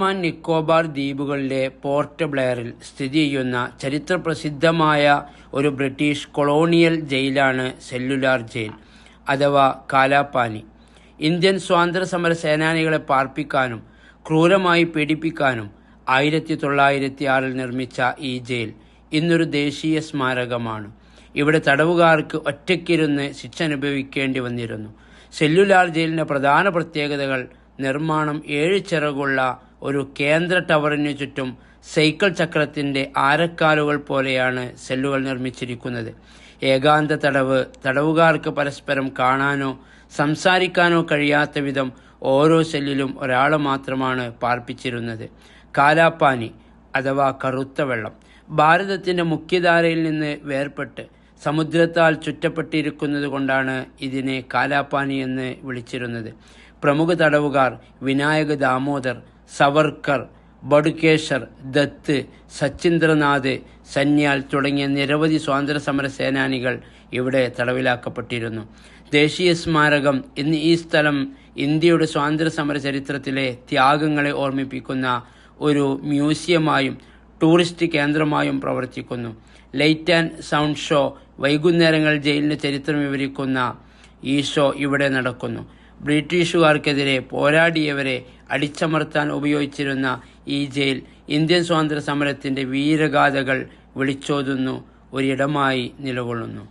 Andaman Nicobar ദ്വീപുകളിലെ port ബ്ലെയറിൽ സ്ഥിതി ചെയ്യുന്ന ചരിത്രപ്രസിദ്ധമായ ഒരു ബ്രിട്ടീഷ് കൊളോണിയൽ ജയിലാണ് സെല്ലുലാർ ജയിൽ അഥവാ കാലാപാനി. ഇന്ത്യൻ സ്വാതന്ത്ര്യസമര സേനാനികളെ പാർപ്പിക്കാനും ക്രൂരമായി പീഡിപ്പിക്കാനും 1906 നിർമ്മിച്ച ഈ ജയിൽ ഇന്നൊരു ദേശീയ സ്മാരകമാണ്. ഇവിടെ തടവുകാർക്ക് ഒറ്റയ്ക്കിരുന്ന് ശിക്ഷ അനുഭവിക്കേണ്ടി വന്നിരുന്നു. സെല്ലുലാർ ജയിലിൻ്റെ പ്രധാന പ്രത്യേകതകൾ: നിർമ്മാണം 7 ചിറകുള്ള ഒരു കേന്ദ്ര ടവറിനു ചുറ്റും സൈക്കിൾ ചക്രത്തിൻ്റെ ആരക്കാലുകൾ പോലെയാണ് സെല്ലുകൾ നിർമ്മിച്ചിരിക്കുന്നത്. ഏകാന്ത തടവ്: തടവുകാർക്ക് പരസ്പരം കാണാനോ സംസാരിക്കാനോ കഴിയാത്ത വിധം ഓരോ സെല്ലിലും ഒരാളെ മാത്രമാണ് പാർപ്പിച്ചിരുന്നത്. കാലാപാനി അഥവാ കറുത്ത വെള്ളം: ഭാരതത്തിൻ്റെ മുഖ്യധാരയിൽ നിന്ന് വേർപെട്ട് സമുദ്രത്താൽ ചുറ്റപ്പെട്ടിരിക്കുന്നത് കൊണ്ടാണ് ഇതിനെ കാലാപാനി എന്ന് വിളിച്ചിരുന്നത്. പ്രമുഖ തടവുകാർ വിനായക് ദാമോദർ, സവർക്കർ, ബടുകേശ്വർ ദത്ത്, സച്ചിന്ദ്രനാഥ്, സന്യാൽ തുടങ്ങിയ നിരവധി സ്വാതന്ത്ര്യസമര സേനാനികൾ ഇവിടെ തടവിലാക്കപ്പെട്ടിരുന്നു. ദേശീയ സ്മാരകം ഇന്ന് ഈ സ്ഥലം ഇന്ത്യയുടെ സ്വാതന്ത്ര്യസമര ചരിത്രത്തിലെ ത്യാഗങ്ങളെ ഓർമ്മിപ്പിക്കുന്ന ഒരു മ്യൂസിയമായും ടൂറിസ്റ്റ് കേന്ദ്രമായും പ്രവർത്തിക്കുന്നു. ലൈറ്റ് ആൻഡ് സൗണ്ട് ഷോ: വൈകുന്നേരങ്ങൾ ജയിലിൻ്റെ ചരിത്രം വിവരിക്കുന്ന ഈ ഷോ ഇവിടെ നടക്കുന്നു. ബ്രിട്ടീഷുകാർക്കെതിരെ പോരാടിയവരെ അടിച്ചമർത്താൻ ഉപയോഗിച്ചിരുന്ന ഈ ജയിൽ ഇന്ത്യൻ സ്വാതന്ത്ര്യ സമരത്തിൻ്റെ വീരഗാഥകൾ വിളിച്ചോതുന്ന ഒരിടമായി നിലകൊള്ളുന്നു.